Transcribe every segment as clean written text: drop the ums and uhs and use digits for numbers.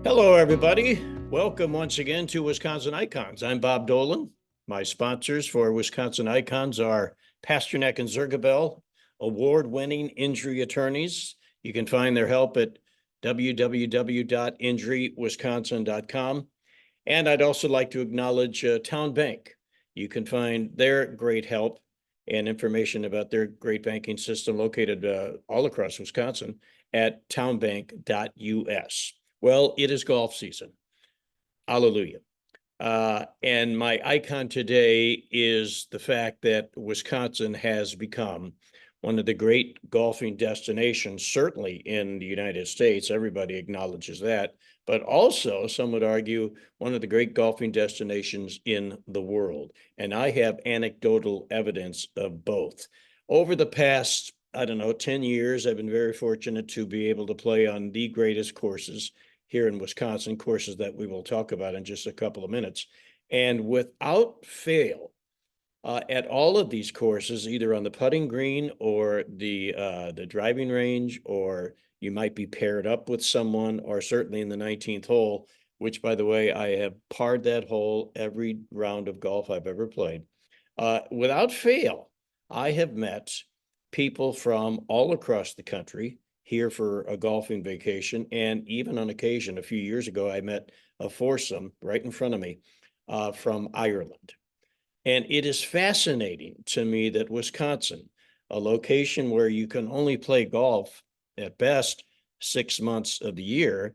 Hello, everybody. Welcome once again to Wisconsin Icons. I'm Bob Dolan. My sponsors for Wisconsin Icons are Pasternak and Zergabel, award-winning injury attorneys. You can find their help at www.injurywisconsin.com. And I'd also like to acknowledge Town Bank. You can find their great help and information about their great banking system located all across Wisconsin at townbank.us. Well, it is golf season. Hallelujah. And my icon today is the fact that Wisconsin has become one of the great golfing destinations, certainly in the United States. Everybody acknowledges that, but also some would argue one of the great golfing destinations in the world. And I have anecdotal evidence of both. Over the past, 10 years, I've been very fortunate to be able to play on the greatest courses here in Wisconsin, courses that we will talk about in just a couple of minutes. And without fail, at all of these courses, either on the putting green or the driving range, or you might be paired up with someone, or certainly in the 19th hole, which, by the way, I have parred that hole every round of golf I've ever played. Without fail, I have met people from all across the country here for a golfing vacation. And even on occasion, a few years ago, I met a foursome right in front of me from Ireland. And it is fascinating to me that Wisconsin, a location where you can only play golf at best 6 months of the year,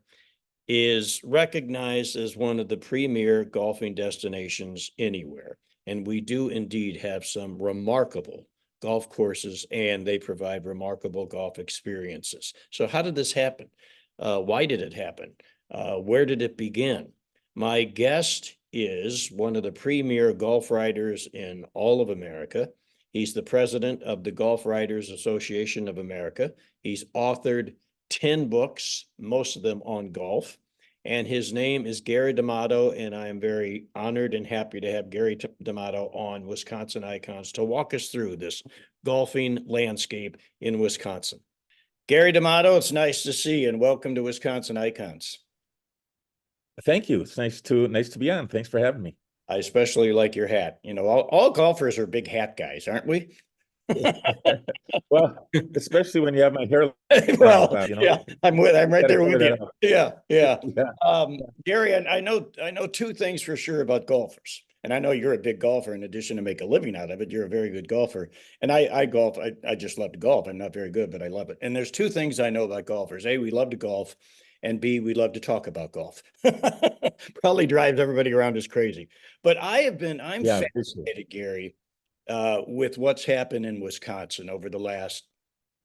is recognized as one of the premier golfing destinations anywhere. And we do indeed have some remarkable golf courses, and they provide remarkable golf experiences. So how did this happen? Why did it happen? Where did it begin? My guest is one of the premier golf writers in all of America. He's the president of the Golf Writers Association of America. He's authored 10 books, most of them on golf. And his name is Gary D'Amato, and I am very honored and happy to have Gary D'Amato on Wisconsin Icons to walk us through this golfing landscape in Wisconsin. Gary D'Amato, it's nice to see you, and welcome to Wisconsin Icons. Thank you. It's nice to be on. Thanks for having me. I especially like your hat. You know, all golfers are big hat guys, aren't we? Well, especially when you have my hair. Well, yeah, I'm right there with you. Yeah. Yeah. Gary, I know two things for sure about golfers. And I know you're a big golfer in addition to make a living out of it. You're a very good golfer. And I golf. I just love to golf. I'm not very good, but I love it. And there's two things I know about golfers. A, we love to golf. And B, we love to talk about golf. Probably drives everybody around us crazy. But I'm fascinated, Gary, with what's happened in Wisconsin over the last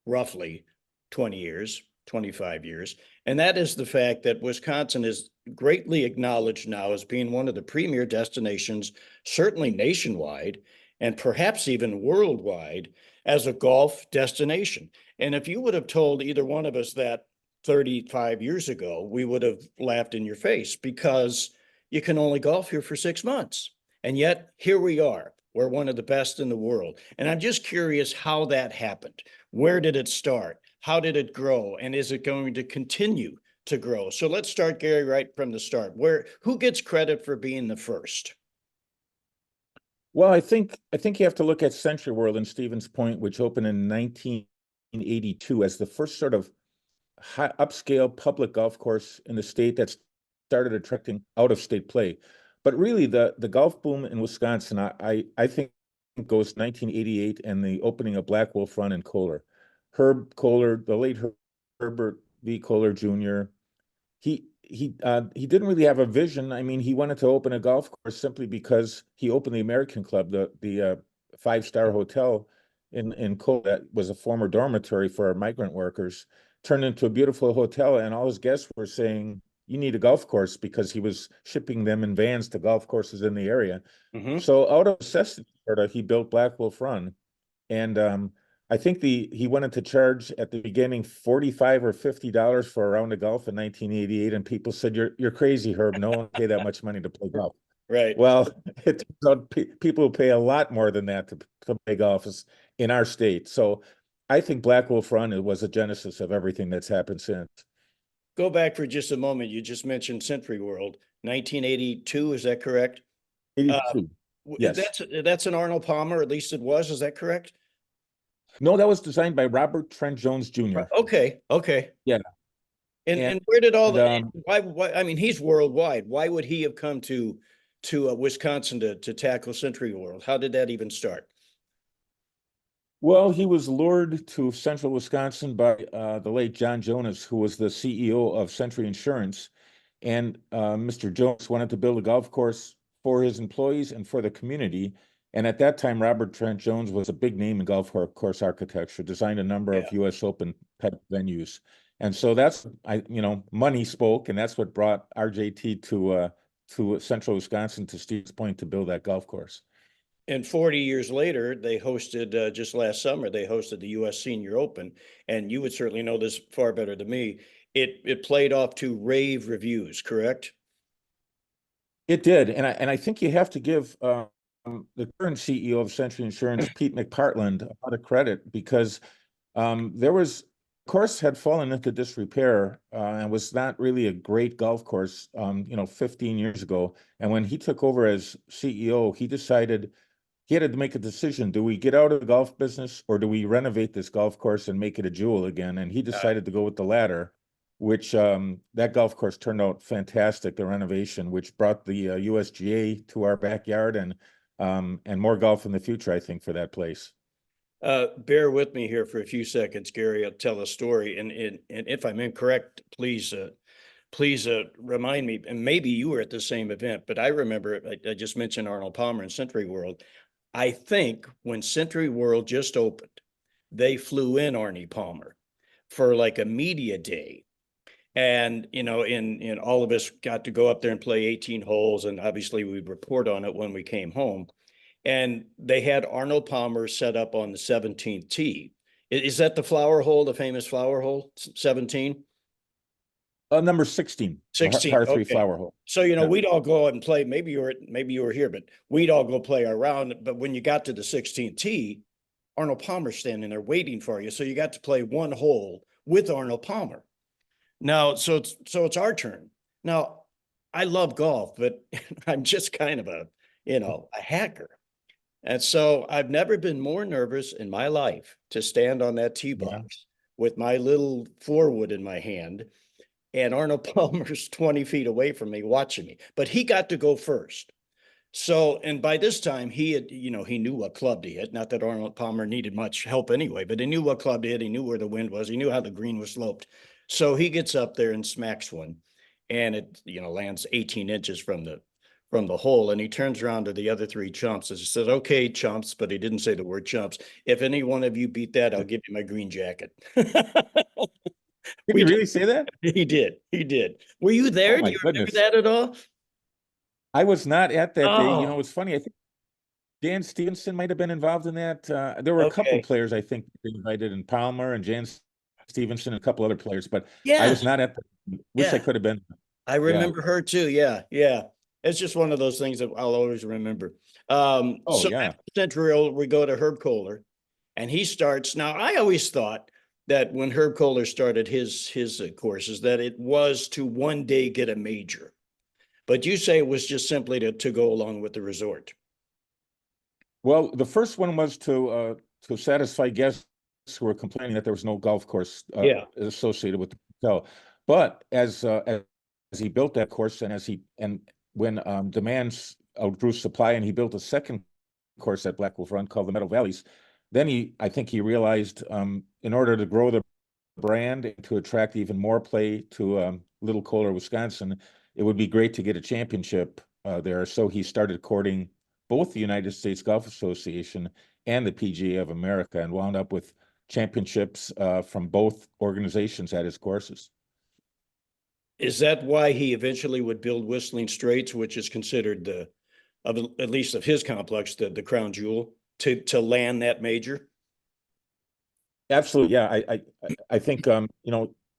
roughly 20 years, 25 years. And that is the fact that Wisconsin is greatly acknowledged now as being one of the premier destinations, certainly nationwide, and perhaps even worldwide, as a golf destination. And if you would have told either one of us that 35 years ago, we would have laughed in your face because you can only golf here for 6 months. And yet here we are. We're one of the best in the world. And I'm just curious how that happened. Where did it start? How did it grow? And is it going to continue to grow? So let's start, Gary, right from the start. Who gets credit for being the first? Well, I think you have to look at Century World in Stevens Point, which opened in 1982 as the first sort of high upscale public golf course in the state that started attracting out-of-state play. But really, the golf boom in Wisconsin, I think, goes 1988 and the opening of Black Wolf Run in Kohler. Herb Kohler, the late Herbert V. Kohler Jr., he didn't really have a vision. I mean, he wanted to open a golf course simply because he opened the American Club, the five-star hotel in Kohler that was a former dormitory for migrant workers, turned into a beautiful hotel, and all his guests were saying, you need a golf course, because he was shipping them in vans to golf courses in the area. Mm-hmm. So out of necessity, he built Black Wolf Run. And I think he wanted to charge at the beginning $45 or $50 for a round of golf in 1988. And people said, you're crazy, Herb. No one will pay that much money to play golf. Right. Well, it turns out people pay a lot more than that to play golf in our state. So I think Black Wolf Run was a genesis of everything that's happened since. go back for just a moment. You just mentioned Century World, 1982. Is that correct? Uh, 82. Yes. that's an Arnold Palmer. At least it was. Is that correct? No, that was designed by Robert Trent Jones Jr. Okay. Okay. Yeah. And And where did all the um, why? I mean, he's worldwide. Why would he have come to Wisconsin to tackle Century World? How did that even start? well, he was lured to central Wisconsin by the late John Jonas, who was the CEO of Century Insurance. And Mr. Jones wanted to build a golf course for his employees and for the community. And at that time, Robert Trent Jones was a big name in golf course architecture, designed a number Yeah. of US Open type venues. And so that's, money spoke, and that's what brought RJT to central Wisconsin, to Steve's Point, to build that golf course. And 40 years later, they hosted just last summer. They hosted the U.S. Senior Open, and you would certainly know this far better than me. It played off to rave reviews, correct? It did, and I think you have to give the current CEO of Century Insurance, Pete McPartland, a lot of credit, because there was course had fallen into disrepair and was not really a great golf course, 15 years ago. And when he took over as CEO, he decided he had to make a decision. Do we get out of the golf business, or do we renovate this golf course and make it a jewel again? And he decided to go with the latter, which that golf course turned out fantastic, the renovation, which brought the USGA to our backyard, and more golf in the future, I think, for that place. Bear with me here for a few seconds, Gary. I'll tell a story, and if I'm incorrect, please remind me. And maybe you were at the same event, but I remember I just mentioned Arnold Palmer and Century World. I think when Century World just opened, they flew in Arnie Palmer for like a media day. And in all of us got to go up there and play 18 holes, and obviously we'd report on it when we came home. And they had Arnold Palmer set up on the 17th tee. Is that the flower hole, the famous flower hole, 17? Number 16, the 16. par three Okay. flower hole. So, Yeah. we'd all go out and play. Maybe you were here, but we'd all go play our round. But when you got to the 16th tee, Arnold Palmer's standing there waiting for you. So you got to play one hole with Arnold Palmer. Now, so it's our turn. Now, I love golf, but I'm just kind of a hacker. And so I've never been more nervous in my life to stand on that tee Yeah. box with my little 4-wood in my hand, and Arnold Palmer's 20 feet away from me watching me, but he got to go first. So, and by this time he had, he knew what club to hit. Not that Arnold Palmer needed much help anyway, but he knew what club to hit. He knew where the wind was. He knew how the green was sloped. So he gets up there and smacks one, and it, lands 18 inches from the hole. And he turns around to the other three chumps and says, "Okay, chumps," but he didn't say the word chumps. "If any one of you beat that, I'll give you my green jacket." Did We he just, really say that? he did. He did. Were you Oh there? Do my you remember goodness. that at all? I was not at that day. Oh, It's funny. I think Dan Stevenson might have been involved in that. There were a couple okay. players, I think, they invited, in Palmer and Jan Stevenson, and a couple other players, but I was Yes. not at wish I Yeah. could have been. I Yeah. remember her too. Yeah. Yeah. It's just one of those things that I'll always remember. Oh So yeah. after Central, we go to Herb Kohler, and he starts. Now, I always thought that when Herb Kohler started his courses, that it was to one day get a major. But you say it was just simply to go along with the resort. Well, the first one was to satisfy guests who were complaining that there was no golf course Yeah. associated with the hotel. But as he built that course, and when demands outgrew supply, and he built a second course at Black Wolf Run called the Meadow Valleys, then I think he realized, in order to grow the brand and to attract even more play to Little Kohler, Wisconsin, it would be great to get a championship there. So he started courting both the United States Golf Association and the PGA of America, and wound up with championships from both organizations at his courses. Is that why he eventually would build Whistling Straits, which is considered at least of his complex, the crown jewel, to land that major? Absolutely, yeah. I think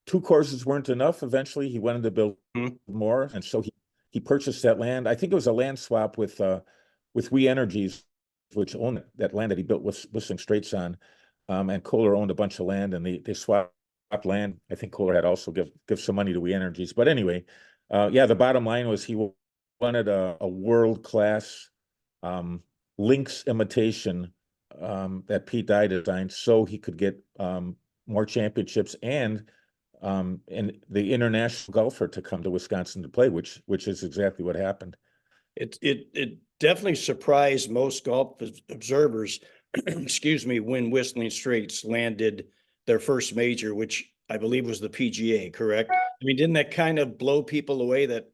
two courses weren't enough. Eventually, he wanted to build Hmm. more, and so he purchased that land. I think it was a land swap with We Energies, which owned that land that he built with Whistling Straits on, and Kohler owned a bunch of land, and they swapped land. I think Kohler had also give some money to We Energies. But anyway, yeah, the bottom line was he wanted a world-class Lynx imitation that Pete Dye designed so he could get more championships and the international golfer to come to Wisconsin to play, which is exactly what happened. It definitely surprised most golf observers, excuse me, when Whistling Straits landed their first major, which I believe was the PGA, correct? I mean, didn't that kind of blow people away that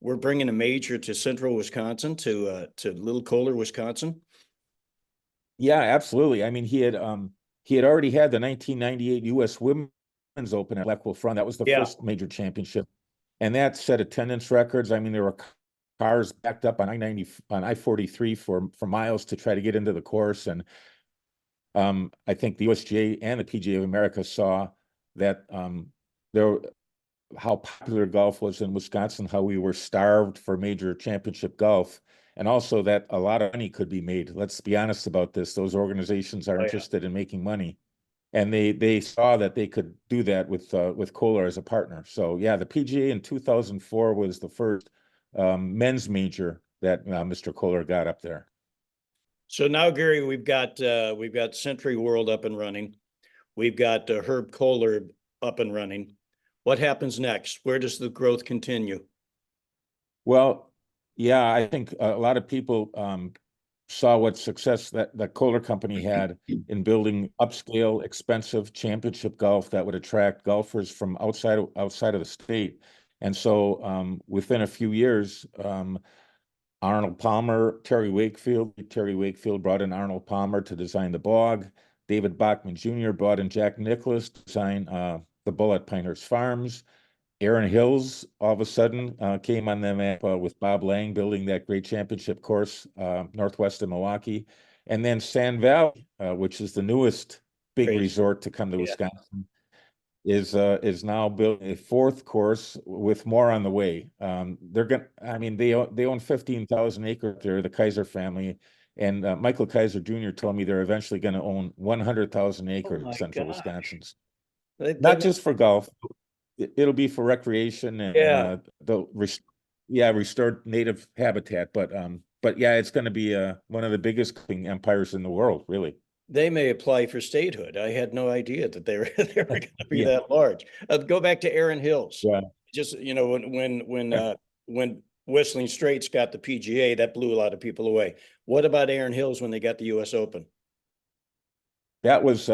we're bringing a major to central Wisconsin, to Little Kohler, Wisconsin? Yeah, absolutely. I mean, he had already had the 1998 U.S. Women's Open at Blackwell Front. That was the Yeah. first major championship, and that set attendance records. I mean, there were cars backed up on I-43 for miles to try to get into the course, and I think the USGA and the PGA of America saw that there how popular golf was in Wisconsin, how we were starved for major championship golf, and also that a lot of money could be made. Let's be honest about this. Those organizations are Oh, yeah. interested in making money, and they saw that they could do that with Kohler as a partner. So yeah, the PGA in 2004 was the first men's major that Mr. Kohler got up there. So now, Gary, we've got Century World up and running. We've got Herb Kohler up and running. What happens next? Where does the growth continue? Well, yeah, I think a lot of people saw what success that Kohler company had in building upscale, expensive championship golf that would attract golfers from outside of the state. And so within a few years, Arnold Palmer, Terry Wakefield brought in Arnold Palmer to design the Bog. David Bachman Jr. brought in Jack Nicklaus to design the Bull at Pinehurst Farms. Aaron Hills all of a sudden came on the map with Bob Lang building that great championship course northwest of Milwaukee. And then Sand Valley, which is the newest big Great. resort to come to Yeah. Wisconsin, is now building a fourth course with more on the way. I mean, they own 15,000 acres there, the Kaiser family. And Michael Kaiser Jr. told me they're eventually going to own 100,000 Oh acres in my central gosh. Wisconsin. They Not must, just for golf, it'll be for recreation and yeah, restored native habitat. But yeah, it's going to be one of the biggest empires in the world, really. they may apply for statehood. I had no idea that they were they were going to be Yeah, that large. Go back to Aaron Hills. yeah. Just, when Whistling Straits got the PGA, that blew a lot of people away. What about Aaron Hills when they got the U.S. Open? That was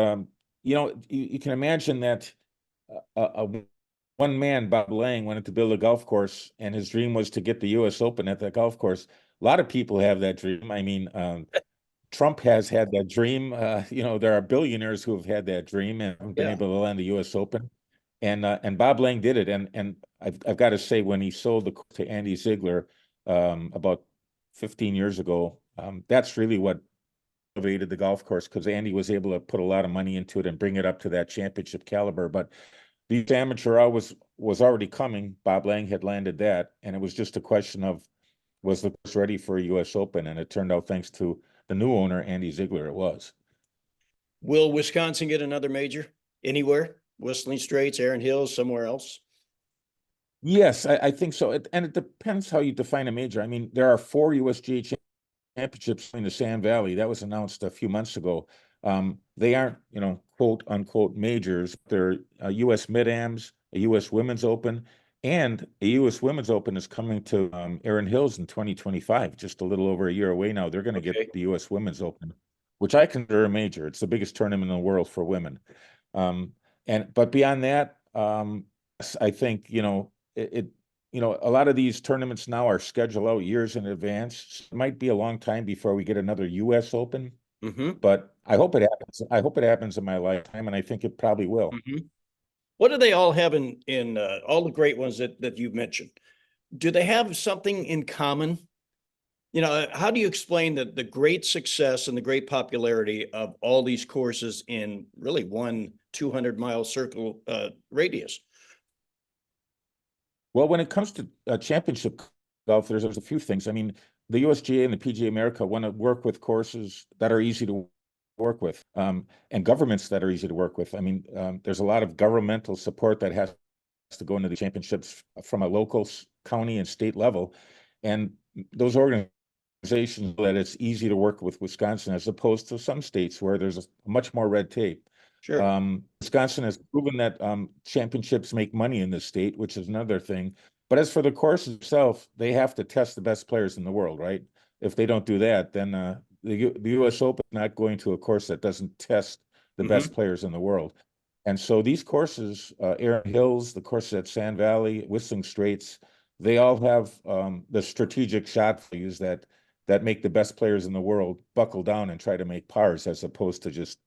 you can imagine that one man, Bob Lang, wanted to build a golf course, and his dream was to get the U.S. Open at that golf course. A lot of people have that dream. I mean, Trump has had that dream. There are billionaires who have had that dream and haven't been Yeah. able to land the U.S. Open. And Bob Lang did it. And I've got to say, when he sold the to Andy Ziegler about 15 years ago, that's really what elevated the golf course, because Andy was able to put a lot of money into it and bring it up to that championship caliber. But the amateur hour was already coming. Bob Lang had landed that, and it was just a question of, was the course ready for a U.S. Open? And it turned out, thanks to the new owner, Andy Ziegler, it was. Will Wisconsin get another major anywhere? Whistling Straits, Aaron Hills, somewhere else? Yes, I think so. And it depends how you define a major. I mean, there are 4 USGA championships in the Sand Valley. That was announced a few months ago. They aren't, quote unquote majors. They're a U.S. Mid-Ams, a U.S. Women's Open, and a U.S. Women's Open is coming to Erin Hills in 2025, just a little over a year away now. They're going to Okay. get the U.S. Women's Open, which I consider a major. It's the biggest tournament in the world for women. But beyond that, I think, a lot of these tournaments now are scheduled out years in advance. It might be a long time before we get another U.S. Open, Mm-hmm. but I hope it happens. I hope it happens in my lifetime, and I think it probably will. Mm-hmm. What do they all have in all the great ones that you've mentioned? Do they have something in common? How do you explain the great success and the great popularity of all these courses in really one 200-mile circle radius? Well, when it comes to championship golf, there's a few things. I mean, the USGA and the PGA America want to work with courses that are easy to work with, and governments that are easy to work with. I mean, there's a lot of governmental support that has to go into the championships from a local, county, and state level, and those organizations that it's easy to work with Wisconsin as opposed to some states where there's much more red tape. Sure. Wisconsin has proven that championships make money in this state, which is another thing. But as for the course itself, they have to test the best players in the world, right? If they don't do that, then the U.S. Open is not going to a course that doesn't test the best players in the world. And so these courses, Erin Hills, the courses at Sand Valley, Whistling Straits, they all have the strategic shot values that make the best players in the world buckle down and try to make pars, as opposed to just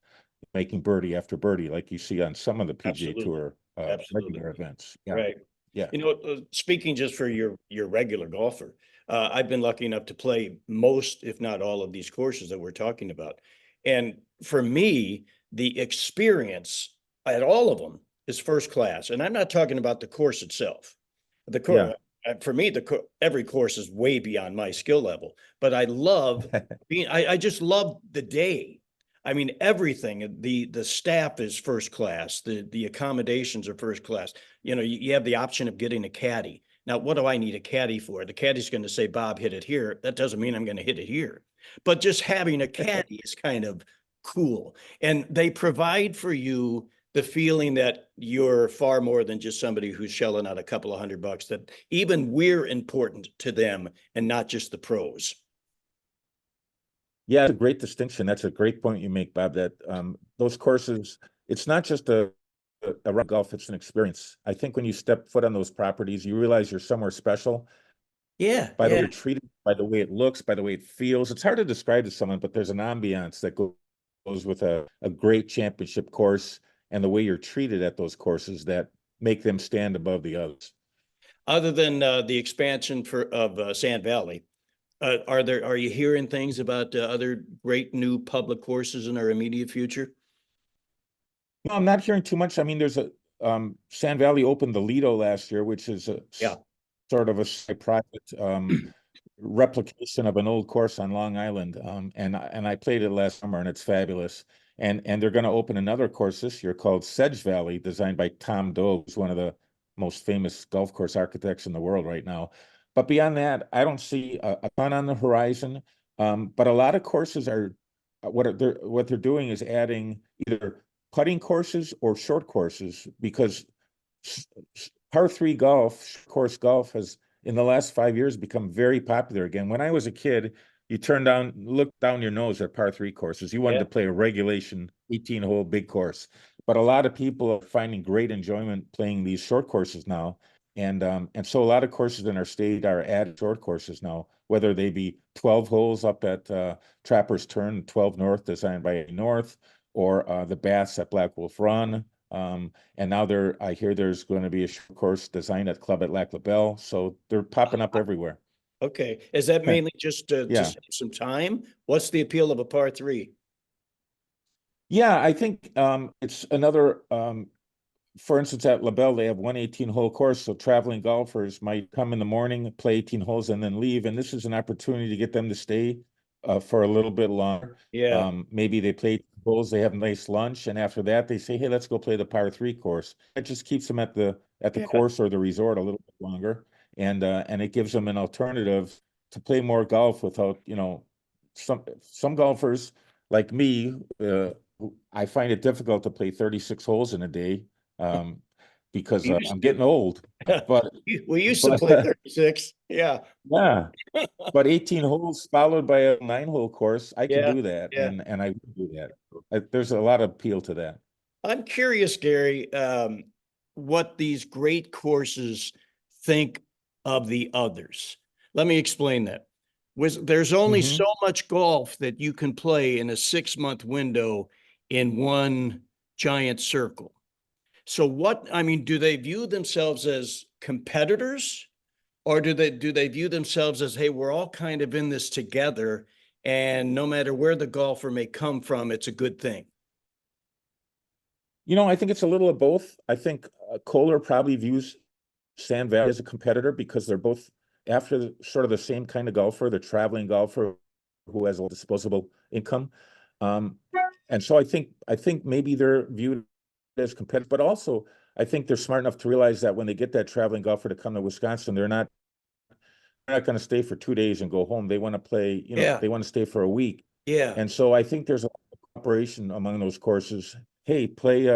making birdie after birdie like you see on some of the PGA Absolutely. Tour Absolutely. regular events. Yeah. Right. Yeah. You know, speaking just for your regular golfer, I've been lucky enough to play most, if not all, of these courses that we're talking about. And for me, the experience at all of them is first class. And I'm not talking about the course itself. The course, for me, every course is way beyond my skill level. But I love being. I just love the day. I mean, everything. The staff is first class. The accommodations are first class. You know, you have the option of getting a caddy. Now, what do I need a caddy for? The caddy's going to say, Bob, hit it here. That doesn't mean I'm going to hit it here. But just having a caddy is kind of cool. And they provide for you the feeling that you're far more than just somebody who's shelling out a couple of $100, that even we're important to them and not just the pros. Yeah, it's a great distinction. That's a great point you make, Bob, that those courses, it's not just a round golf, it's an experience. I think when you step foot on those properties, you realize you're somewhere special Yeah, by the way yeah. you're treated, by the way it looks, by the way it feels. It's hard to describe to someone, but there's an ambiance that goes with a great championship course and the way you're treated at those courses that make them stand above the others. Other than the expansion of Sand Valley, are you hearing things about other great new public courses in our immediate future? No, I'm not hearing too much. I mean, there's a Sand Valley opened the Lido last year, which is a Yeah. sort of a private replication of an old course on Long Island. And I played it last summer, and it's fabulous. And they're going to open another course this year called Sedge Valley, designed by Tom Doe, who's one of the most famous golf course architects in the world right now. But beyond that, I don't see a ton on the horizon. But a lot of courses are what they're doing is adding either putting courses or short courses, because par three golf, course golf, has in the last 5 years become very popular again. When I was a kid, you look down your nose at par three courses. You wanted to play a regulation 18-hole big course. But a lot of people are finding great enjoyment playing these short courses now. And so a lot of courses in our state are added short courses now, whether they be 12 holes up at Trapper's Turn, 12 North, designed by North, or the Baths at Black Wolf Run. And now I hear there's going to be a short course designed at Club at Lac La Belle. So they're popping up everywhere. Okay. Is that mainly just to Yeah. save some time? What's the appeal of a par three? Yeah, I think it's another, for instance, at La Belle, they have one 18-hole course. So traveling golfers might come in the morning, play 18 holes, and then leave. And this is an opportunity to get them to stay for a little bit longer. Yeah. Maybe they play 2 holes, they have a nice lunch, and after that, they say, "Hey, let's go play the par three course." It just keeps them at the Yeah. course or the resort a little bit longer, and it gives them an alternative to play more golf without, some golfers like me. I find it difficult to play 36 holes in a day, because We used I'm to. getting old. But We used to but play 36. Yeah. yeah, but 18 holes followed by a 9-hole course, I can Yeah. do that, Yeah. and I will do that. There's a lot of appeal to that. I'm curious, Gary, what these great courses think of the others. Let me explain that. There's only Mhm. so much golf that you can play in a 6-month window in one giant circle. So I mean, do they view themselves as competitors, or do they view themselves as, hey, we're all kind of in this together, and no matter where the golfer may come from, it's a good thing? I think it's a little of both. I think Kohler probably views Sand Valley as a competitor because they're both after sort of the same kind of golfer, the traveling golfer who has a disposable income. Um, And so I think maybe they're viewed as competitive, but also I think they're smart enough to realize that when they get that traveling golfer to come to Wisconsin, they're not going to stay for 2 days and go home. They want to play, Yeah, they want to stay for a week. yeah, And so I think there's a cooperation among those courses. Hey,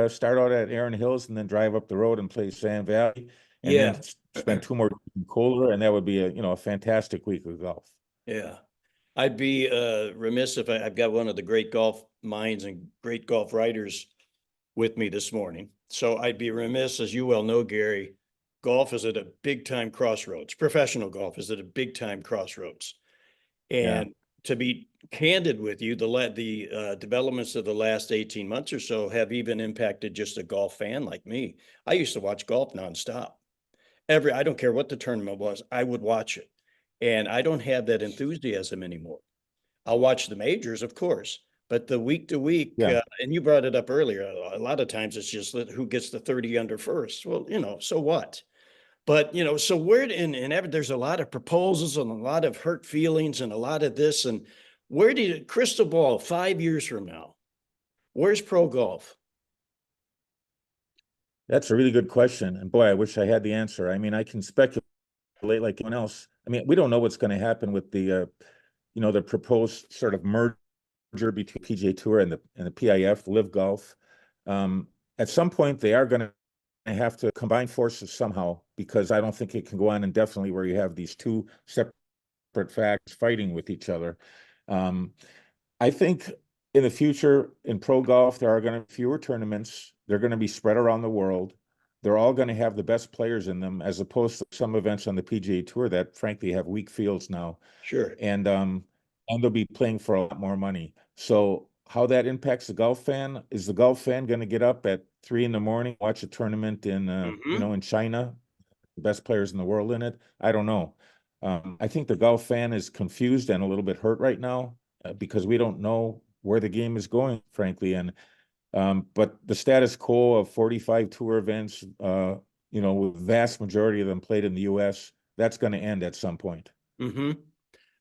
start out at Erin Hills and then drive up the road and play Sand Valley, and then yeah, spend 2 more days in Kohler, and that would be a fantastic week of golf. yeah. I'd be remiss if I've got one of the great golf minds and great golf writers with me this morning. So I'd be remiss, as you well know, Gary, golf is at a big time crossroads. Professional golf is at a big time crossroads. Yeah. And to be candid with you, the developments of the last 18 months or so have even impacted just a golf fan like me. I used to watch golf nonstop. I don't care what the tournament was, I would watch it. And I don't have that enthusiasm anymore. I'll watch the majors, of course, but the week to week, Yeah. and you brought it up earlier, a lot of times it's just who gets the 30 under first. Well, so what? But, so there's a lot of proposals and a lot of hurt feelings and a lot of this. And where do you, crystal ball, 5 years from now, where's pro golf? That's a really good question. And boy, I wish I had the answer. I mean, I can speculate like anyone else. I mean, we don't know what's going to happen with the proposed sort of merger between PGA Tour and the PIF, Live Golf. At some point, they are going to have to combine forces somehow, because I don't think it can go on indefinitely where you have these two separate facts fighting with each other. Um, I think in the future in pro golf, there are going to be fewer tournaments. They're going to be spread around the world. They're all going to have the best players in them, as opposed to some events on the PGA Tour that frankly have weak fields now. Sure. And they'll be playing for a lot more money. So how that impacts the golf fan, is the golf fan going to get up at 3 in the morning, watch a tournament Hmm. in China, the best players in the world in it? I don't know. I think the golf fan is confused and a little bit hurt right now, because we don't know where the game is going, frankly. And but the status quo of 45 tour events, with vast majority of them played in the U.S., that's going to end at some point. Hmm.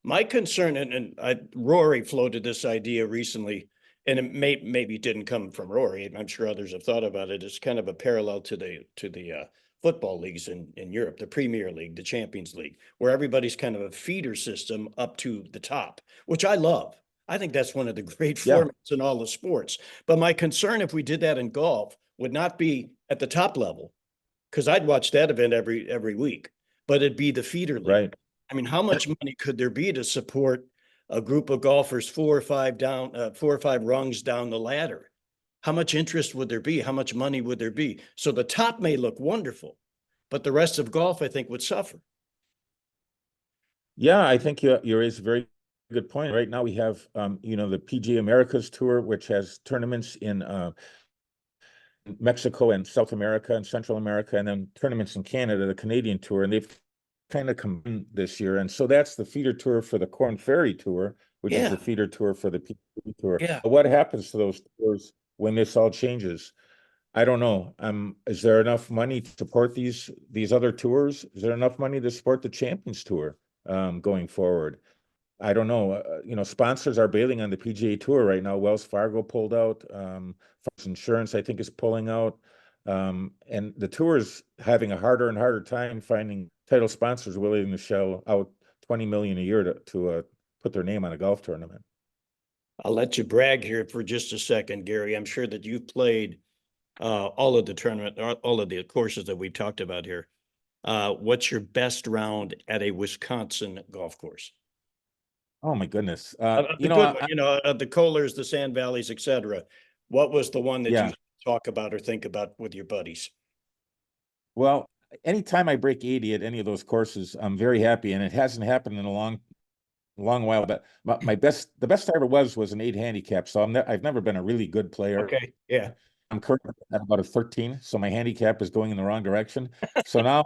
My concern, Rory floated this idea recently, and maybe didn't come from Rory, and I'm sure others have thought about it. It's kind of a parallel to the football leagues in Europe, the Premier League, the Champions League, where everybody's kind of a feeder system up to the top, which I love. I think that's one of the great Yeah, formats in all the sports. But my concern, if we did that in golf, would not be at the top level, because I'd watch that event every week, but it'd be the feeder league. right. I mean, how much money could there be to support a group of golfers 4 or 5 rungs down the ladder? How much interest would there be? How much money would there be? So the top may look wonderful, but the rest of golf, I think, would suffer. Yeah, I think you raise a very good point. Right now we have, the PGA Americas Tour, which has tournaments in Mexico and South America and Central America, and then tournaments in Canada, the Canadian Tour, and they've kind of come this year. And so that's the feeder tour for the Corn Ferry Tour, which is the Yeah, feeder tour for the PGA Tour. yeah. But what happens to those tours when this all changes? I don't know. Is there enough money to support these other tours? Is there enough money to support the Champions Tour going forward? I don't know. Sponsors are bailing on the PGA Tour right now. Wells Fargo pulled out. Fox Insurance, I think, is pulling out. And the tour is having a harder and harder time finding title sponsors willing to shell out 20 million a year to put their name on a golf tournament. I'll let you brag here for just a second, Gary. I'm sure that you've played all of the tournament, all of the courses that we talked about here. What's your best round at a Wisconsin golf course? Oh my goodness. Of the good one, of the Kohlers, the Sand Valleys, et cetera. What was the one that you Yeah. talk about or think about with your buddies? Well, anytime I break 80 at any of those courses, I'm very happy, and it hasn't happened in a long while. But the best I ever was an 8 handicap. So I've never been a really good player. Okay, yeah. I'm currently at about a 13, so my handicap is going in the wrong direction. So now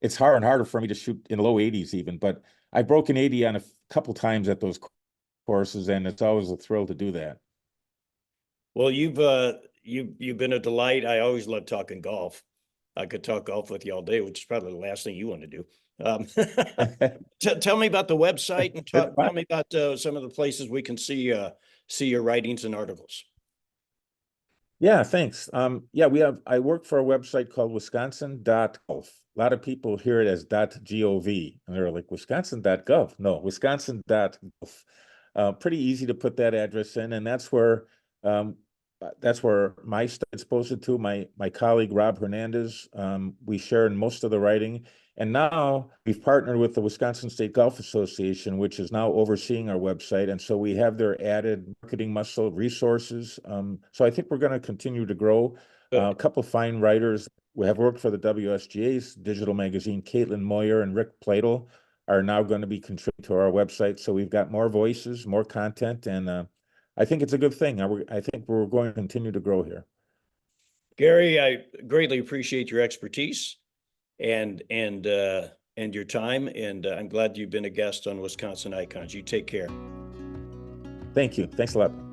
it's harder and harder for me to shoot in the low 80s even. But I've broken 80 on a couple times at those courses, and it's always a thrill to do that. Well, you've been a delight. I always love talking golf. I could talk golf with you all day, which is probably the last thing you want to do. Um, tell me about the website and It's tell fun. me about some of the places we can see see your writings and articles. Yeah, thanks. I work for a website called wisconsin.gov. A lot of people hear it as .gov, and they're like, Wisconsin.gov? No, wisconsin.gov. Pretty easy to put that address in, and um, that's where my study's posted to. My colleague Rob Hernandez. We share in most of the writing, and now we've partnered with the Wisconsin State Golf Association, which is now overseeing our website, and so we have their added marketing muscle resources. So I think we're going to continue to grow. A couple of fine writers we have worked for the WSGA's digital magazine. Caitlin Moyer and Rick Platel are now going to be contributing to our website. So we've got more voices, more content, and I think it's a good thing. I think we're going to continue to grow here. Gary, I greatly appreciate your expertise and your time, and I'm glad you've been a guest on Wisconsin Icons. You take care. Thank you. Thanks a lot.